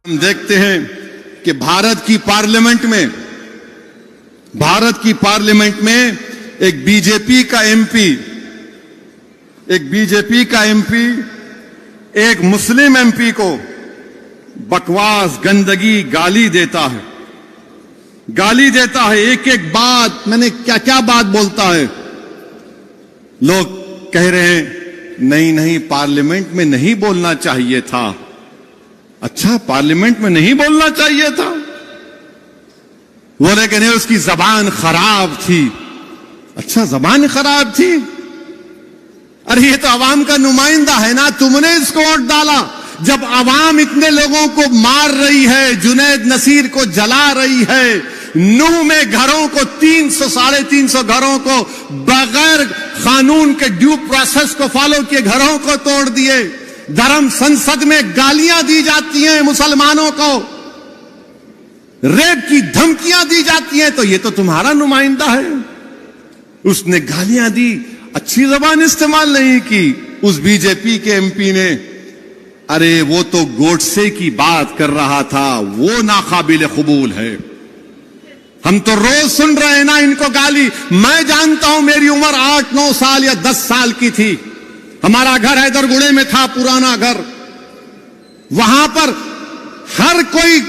ہم دیکھتے ہیں کہ بھارت کی پارلیمنٹ میں ایک بی جے پی کا ایم پی ایک مسلم ایم پی کو بکواس گندگی گالی دیتا ہے ایک ایک بات میں نے کیا بات بولتا ہے. لوگ کہہ رہے ہیں نہیں پارلیمنٹ میں نہیں بولنا چاہیے تھا. اچھا پارلیمنٹ میں نہیں بولنا چاہیے تھا وہ لیکن اس کی زبان خراب تھی. اچھا زبان خراب تھی. ارے یہ تو عوام کا نمائندہ ہے نا, تم نے اس کو ووٹ ڈالا. جب عوام اتنے لوگوں کو مار رہی ہے, جنید نصیر کو جلا رہی ہے, نوح میں گھروں کو 300-350 گھروں کو بغیر قانون کے ڈیو پروسیس کو فالو کیے گھروں کو توڑ دیے, دھرم سنسد میں گالیاں دی جاتی ہیں مسلمانوں کو, ریپ کی دھمکیاں دی جاتی ہیں, تو یہ تو تمہارا نمائندہ ہے. اس نے گالیاں دی, اچھی زبان استعمال نہیں کی. اس بی جے پی کے ایم پی نے ارے وہ تو گوڈسے کی بات کر رہا تھا, وہ ناقابل قبول ہے. ہم تو روز سن رہے ہیں نا ان کو گالی. میں جانتا ہوں میری عمر 8-9 سال یا 10 سال کی تھی. ہمارا گھر حیدر گڑے میں تھا, پرانا گھر. وہاں پر ہر کوئی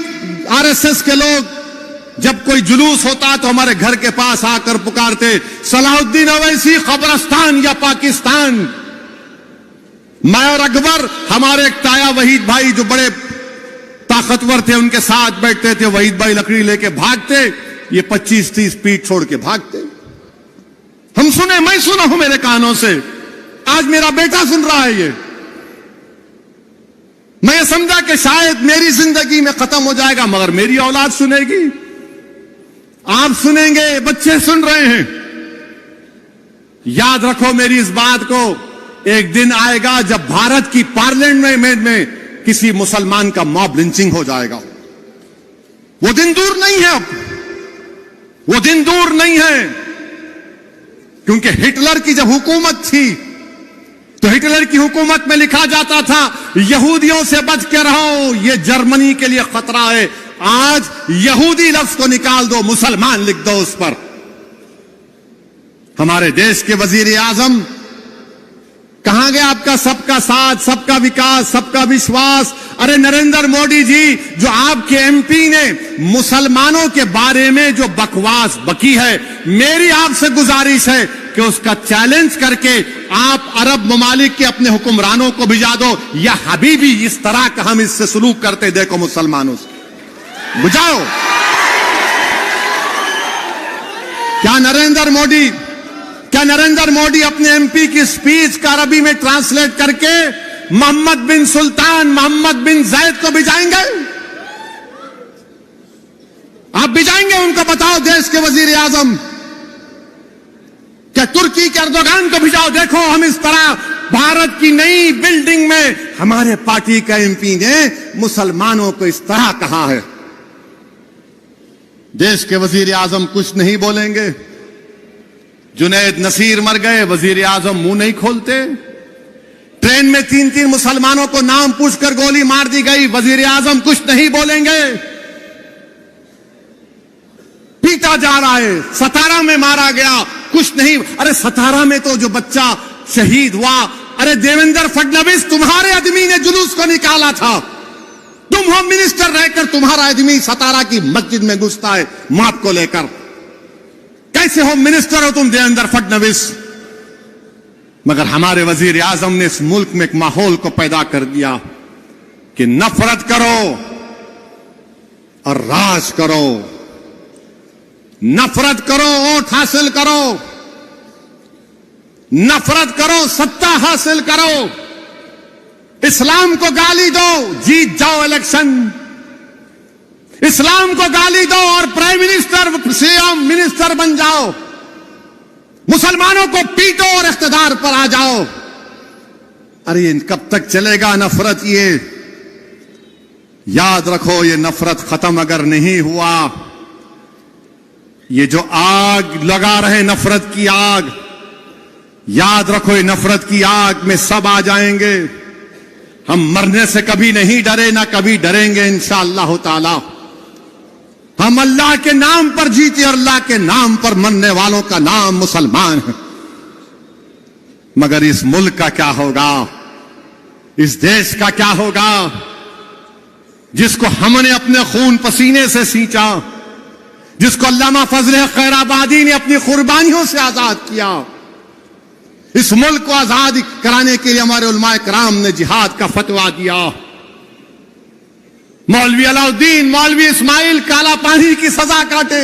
آر ایس ایس کے لوگ جب کوئی جلوس ہوتا تو ہمارے گھر کے پاس آ کر پکارتے صلاح الدین اویسی قبرستان یا پاکستان. میں اور اکبر, ہمارے ایک تایا وحید بھائی جو بڑے طاقتور تھے, ان کے ساتھ بیٹھتے تھے. وحید بھائی لکڑی لے کے بھاگتے, یہ 25-30 فیٹ چھوڑ کے بھاگتے. ہم سنے, میں سنا ہوں میرے کانوں سے, آج میرا بیٹا سن رہا ہے. یہ میں یہ سمجھا کہ شاید میری زندگی میں ختم ہو جائے گا, مگر میری اولاد سنے گی, آپ سنیں گے, بچے سن رہے ہیں. یاد رکھو میری اس بات کو, ایک دن آئے گا جب بھارت کی پارلیمنٹ میں کسی مسلمان کا موب لنچنگ ہو جائے گا. وہ دن دور نہیں ہے, اب وہ دن دور نہیں ہے. کیونکہ ہٹلر کی جب حکومت تھی تو ہٹلر کی حکومت میں لکھا جاتا تھا یہودیوں سے بچ کے رہو, یہ جرمنی کے لیے خطرہ ہے. آج یہودی لفظ کو نکال دو, مسلمان لکھ دو اس پر. ہمارے دیش کے وزیر اعظم کہاں گیا آپ کا سب کا ساتھ, سب کا وکاس, سب کا وشواس؟ ارے نریندر مودی جی, جو آپ کے ایم پی نے مسلمانوں کے بارے میں جو بکواس بکی ہے, میری آپ سے گزارش ہے کہ اس کا چیلنج کر کے آپ عرب ممالک کے اپنے حکمرانوں کو بھجا دو. یا حبیبی اس طرح کا ہم اس سے سلوک کرتے دیکھو مسلمانوں سے, بجاؤ. کیا نریندر موڈی اپنے ایم پی کی سپیچ کا عربی میں ٹرانسلیٹ کر کے محمد بن سلطان, محمد بن زید کو بھجائیں گے؟ آپ بھجائیں گے ان کو؟ بتاؤ دیش کے وزیر اعظم. کیا ترکی کے اردوغان کو بھجاؤ؟ دیکھو ہم اس طرح بھارت کی نئی بلڈنگ میں ہمارے پارٹی کا ایم پی نے مسلمانوں کو اس طرح کہا ہے. دیش کے وزیر اعظم کچھ نہیں بولیں گے. جنید نصیر مر گئے, وزیر اعظم منہ نہیں کھولتے. ٹرین میں 3 مسلمانوں کو نام پوچھ کر گولی مار دی گئی, وزیر اعظم کچھ نہیں بولیں گے. پیٹا جا رہا ہے, ستارہ میں مارا گیا, کچھ نہیں. ارے ستارہ میں تو جو بچہ شہید ہوا, ارے دیویندر فڈنویس تمہارے آدمی نے جلوس کو نکالا تھا. تم ہوم منسٹر رہ کر تمہارا آدمی ستارہ کی مسجد میں گھستا ہے ماپ کو لے کر. کیسے ہوم منسٹر ہو تم دیویندر فڈنویس؟ مگر ہمارے وزیر اعظم نے اس ملک میں ایک ماحول کو پیدا کر دیا کہ نفرت کرو اور راج کرو, نفرت کرو ووٹ حاصل کرو, نفرت کرو ستہ حاصل کرو, اسلام کو گالی دو جیت جاؤ الیکشن, اسلام کو گالی دو اور پرائم منسٹر سی ایم منسٹر بن جاؤ, مسلمانوں کو پیٹو اور اقتدار پر آ جاؤ. ارے کب تک چلے گا نفرت؟ یہ یاد رکھو, یہ نفرت ختم اگر نہیں ہوا, یہ جو آگ لگا رہے نفرت کی آگ, یاد رکھو یہ نفرت کی آگ میں سب آ جائیں گے. ہم مرنے سے کبھی نہیں ڈرے، نہ کبھی ڈریں گے انشاءاللہ تعالی. ہم اللہ کے نام پر جیتے اور اللہ کے نام پر مرنے والوں کا نام مسلمان ہے. مگر اس ملک کا کیا ہوگا، اس دیش کا کیا ہوگا جس کو ہم نے اپنے خون پسینے سے سینچا، جس کو علامہ فضل خیر آبادی نے اپنی قربانیوں سے آزاد کیا. اس ملک کو آزاد کرانے کے لیے ہمارے علماء کرام نے جہاد کا فتویٰ دیا. مولوی علاء الدین، مولوی اسماعیل کالا پانی کی سزا کاٹے،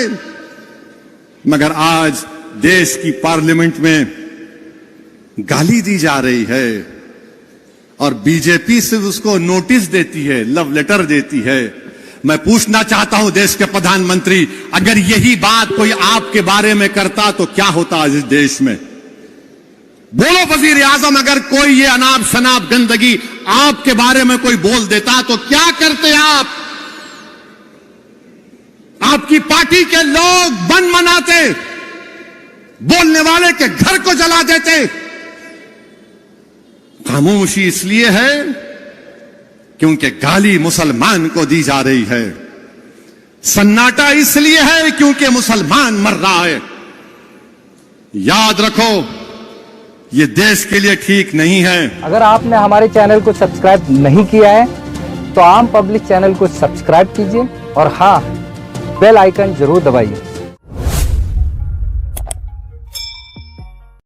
مگر آج دیش کی پارلیمنٹ میں گالی دی جا رہی ہے اور بی جے پی صرف اس کو نوٹس دیتی ہے، لو لیٹر دیتی ہے. میں پوچھنا چاہتا ہوں دیش کے پردھان منتری، اگر یہی بات کوئی آپ کے بارے میں کرتا تو کیا ہوتا آج اس دیش میں؟ بولو وزیر اعظم، اگر کوئی یہ اناب شناب گندگی آپ کے بارے میں کوئی بول دیتا تو کیا کرتے آپ؟ آپ کی پارٹی کے لوگ بند مناتے، بولنے والے کے گھر کو جلا دیتے. خاموشی اس لیے ہے کیونکہ گالی مسلمان کو دی جا رہی ہے. سناٹا اس لیے ہے کیونکہ مسلمان مر رہا ہے. یاد رکھو یہ دیش کے لیے ٹھیک نہیں ہے. اگر آپ نے ہمارے چینل کو سبسکرائب نہیں کیا ہے تو عام پبلک چینل کو سبسکرائب کیجئے اور ہاں بیل آئیکن ضرور دبائیے.